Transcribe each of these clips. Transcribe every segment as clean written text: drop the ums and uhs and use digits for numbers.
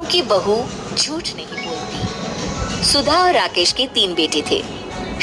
की बहू झूठ नहीं बोलती। सुधा और राकेश के 3 बेटे थे।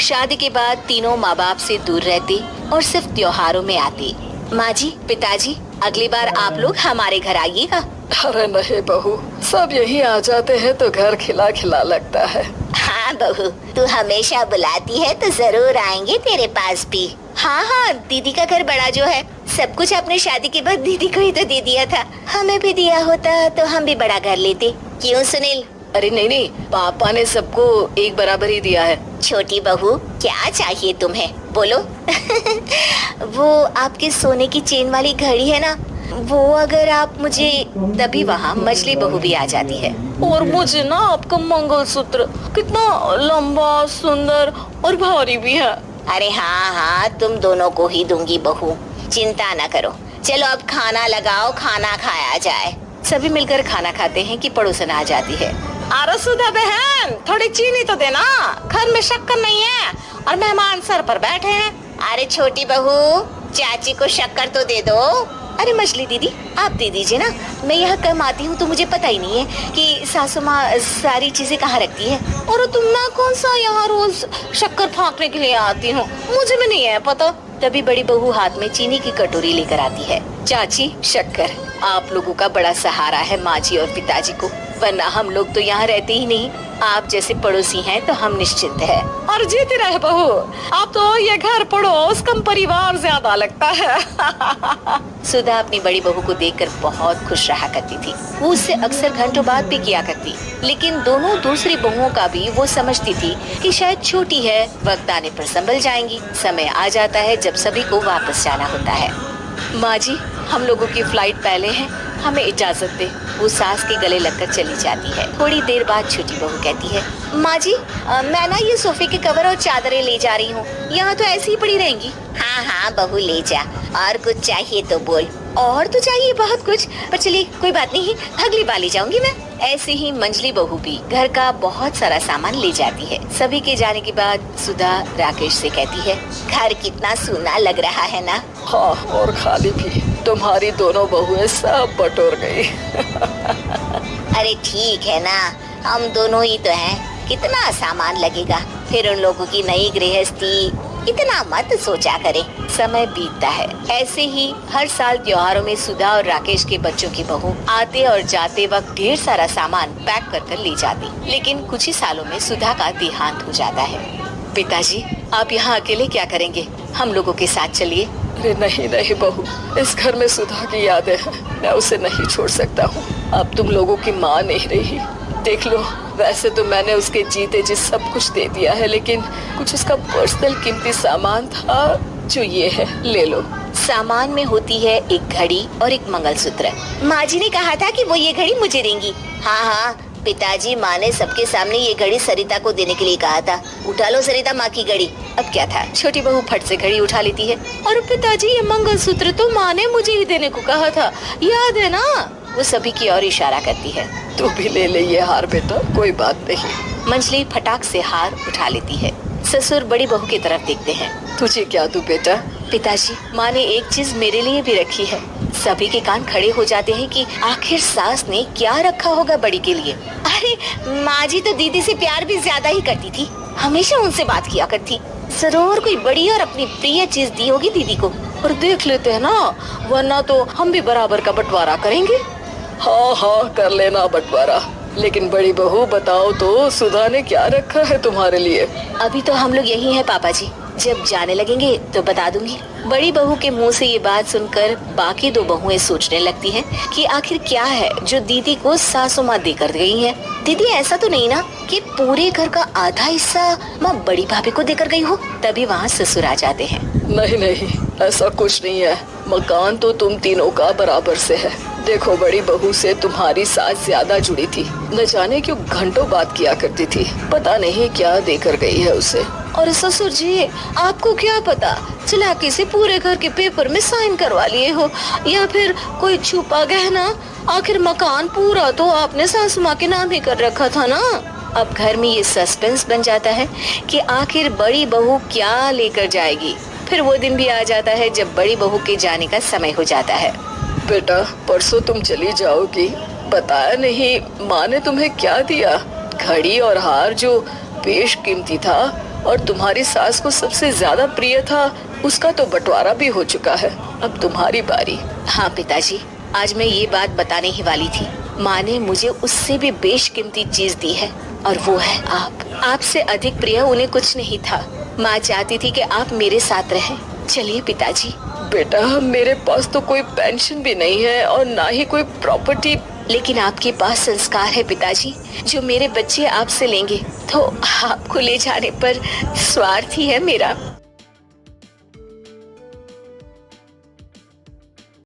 शादी के बाद तीनों माँ बाप से दूर रहते और सिर्फ त्योहारों में आते। माँ जी, पिताजी, अगली बार आप लोग हमारे घर आइएगा। अरे नहीं बहू, सब यही आ जाते हैं तो घर खिला खिला लगता है। हाँ बहू, तू हमेशा बुलाती है तो जरूर आएंगे तेरे पास भी। हाँ हाँ, दीदी का घर बड़ा जो है, सब कुछ आपने शादी के बाद दीदी को ही तो दे दिया था। हमें भी दिया होता तो हम भी बड़ा घर लेते। क्यों सुनील? अरे नहीं, पापा ने सबको एक बराबर ही दिया है। छोटी बहू, क्या चाहिए तुम्हें, बोलो। वो आपके सोने की चेन वाली घड़ी है ना, वो अगर आप मुझे, तभी वहाँ मछली बहू भी आ जाती है। और मुझे ना आपका मंगलसूत्र कितना लंबा, सुंदर और भारी भी है। अरे हाँ हाँ, तुम दोनों को ही दूंगी बहू, चिंता न करो। चलो अब खाना लगाओ, खाना खाया जाए। सभी मिलकर खाना खाते हैं कि पड़ोसन आ जाती है। अरे सुधा बहन, थोड़ी चीनी तो देना, घर में शक्कर नहीं है और मेहमान सर पर बैठे हैं। अरे छोटी बहू, चाची को शक्कर तो दे दो। अरे मछली दीदी, आप दे दीजिए ना, मैं यहाँ कम आती हूँ तो मुझे पता ही नहीं है कि सासू माँ सारी चीजें कहाँ रखती है। और तुम ना कौन सा यहाँ रोज शक्कर फाँकने के लिए आती हूँ, मुझे भी नहीं है पता। तभी बड़ी बहू हाथ में चीनी की कटोरी लेकर आती है। चाची, शक्कर आप लोगों का बड़ा सहारा है माँ जी और पिताजी को, वरना हम लोग तो यहाँ रहते ही नहीं। आप जैसे पड़ोसी हैं तो हम निश्चिंत है। और जीती रहे बहू, आप तो ये घर पड़ोस कम परिवार ज्यादा लगता है। सुधा अपनी बड़ी बहू को देखकर बहुत खुश रहा करती थी। वो उससे अक्सर घंटों बात भी किया करती, लेकिन दोनों दूसरी बहुओं का भी वो समझती थी कि शायद छोटी है, वक्त आने पर संभल जाएंगी। समय आ जाता है जब सभी को वापस जाना होता है। माँ जी, हम लोगों की फ्लाइट पहले है, हमें इजाजत दे। वो सास के गले लगकर चली जाती है। थोड़ी देर बाद छोटी बहू कहती है, माँ जी, मैं ना ये सोफे के कवर और चादरें ले जा रही हूँ, यहाँ तो ऐसी ही पड़ी रहेंगी। हाँ हाँ बहू, ले जा, और कुछ चाहिए तो बोल। और तो चाहिए बहुत कुछ, पर चलिए कोई बात नहीं, अगली बार ले जाऊंगी मैं। ऐसे ही मंजली बहू भी घर का बहुत सारा सामान ले जाती है। सभी के जाने के बाद सुधा राकेश से कहती है, घर कितना सूना लग रहा है ना। हाँ, और खाली भी, तुम्हारी दोनों बहुएं सब बटोर गई। अरे ठीक है ना, हम दोनों ही तो हैं, कितना सामान लगेगा। फिर उन लोगों की नई गृहस्थी, इतना मत सोचा करें। समय बीतता है। ऐसे ही हर साल त्योहारों में सुधा और राकेश के बच्चों की बहू आते और जाते वक्त ढेर सारा सामान पैक कर ले जाती। लेकिन कुछ ही सालों में सुधा का देहांत हो जाता है। पिताजी, आप यहाँ अकेले क्या करेंगे, हम लोगों के साथ चलिए। अरे नहीं नहीं बहू, इस घर में सुधा की यादें हैं, मैं उसे नहीं छोड़ सकता हूँ। अब तुम लोगों की माँ नहीं रही। देख लो, वैसे तो मैंने उसके जीते जी सब कुछ दे दिया है, लेकिन कुछ उसका पर्सनल कीमती सामान था जो ये है, ले लो। सामान में होती है एक घड़ी और एक मंगलसूत्र। माँ जी ने कहा था कि वो ये घड़ी मुझे देंगी। हाँ हाँ पिताजी, माँ ने सबके सामने ये घड़ी सरिता को देने के लिए कहा था। उठा लो सरिता माँ की घड़ी। अब क्या था, छोटी बहू फट से घड़ी उठा लेती है। और पिताजी, ये मंगलसूत्र तो माँ ने मुझे ही देने को कहा था, याद है ना। वो सभी की ओर इशारा करती है। तू भी ले ले ये हार बेटा, कोई बात नहीं। मंजली फटाक से हार उठा लेती है। ससुर बड़ी बहू की तरफ देखते हैं। तुझे क्या दूं बेटा? पिताजी, माँ ने एक चीज मेरे लिए भी रखी है। सभी के कान खड़े हो जाते हैं कि आखिर सास ने क्या रखा होगा बड़ी के लिए। अरे माँ जी तो दीदी से प्यार भी ज्यादा ही करती थी, हमेशा उनसे बात किया करती। जरूर कोई बड़ी और अपनी प्रिय चीज दी होगी दीदी को। और देख लेते हैं ना, वरना तो हम भी बराबर का बंटवारा करेंगे। हाँ हाँ, कर लेना बंटवारा। लेकिन बड़ी बहू बताओ तो, सुधा ने क्या रखा है तुम्हारे लिए? अभी तो हम लोग यही हैं पापा जी, जब जाने लगेंगे तो बता दूंगी। बड़ी बहू के मुंह से ये बात सुनकर बाकी दो बहुएं सोचने लगती हैं कि आखिर क्या है जो दीदी को सासू माँ देकर गई है। दीदी, ऐसा तो नहीं ना कि पूरे घर का आधा हिस्सा माँ बड़ी भाभी को देकर गई हो। तभी वहाँ ससुर आ जाते हैं। नहीं नहीं, ऐसा कुछ नहीं है, मकान तो तुम तीनों का बराबर से है। देखो, बड़ी बहू से तुम्हारी सास ज्यादा जुड़ी थी, न जाने क्यों घंटों बात किया करती थी, पता नहीं क्या देकर गई है उसे। और ससुर जी, आपको क्या पता, चालाकी से पूरे घर के पेपर में साइन करवा लिए हो, या फिर कोई छुपा गहना। आखिर मकान पूरा तो आपने सासू माँ के नाम ही कर रखा था ना। अब घर में ये सस्पेंस बन जाता है कि आखिर बड़ी बहू क्या लेकर जाएगी। फिर वो दिन भी आ जाता है जब बड़ी बहू के जाने का समय हो जाता है। बेटा, परसों तुम चली जाओगी, बताया नहीं, माँ ने तुम्हें क्या दिया? घड़ी और हार जो बेशकीमती था और तुम्हारी सास को सबसे ज्यादा प्रिय था, उसका तो बंटवारा भी हो चुका है। अब तुम्हारी बारी। हाँ पिताजी, आज मैं ये बात बताने ही वाली थी। माँ ने मुझे उससे भी बेशकीमती चीज दी है और वो है आप। आपसे अधिक प्रिय उन्हें कुछ नहीं था। माँ चाहती थी कि आप मेरे साथ रहें। चलिए पिताजी। बेटा, मेरे पास तो कोई पेंशन भी नहीं है और ना ही कोई प्रॉपर्टी। लेकिन आपके पास संस्कार है पिताजी, जो मेरे बच्चे आपसे लेंगे, तो आपको ले जाने पर स्वार्थ ही है मेरा।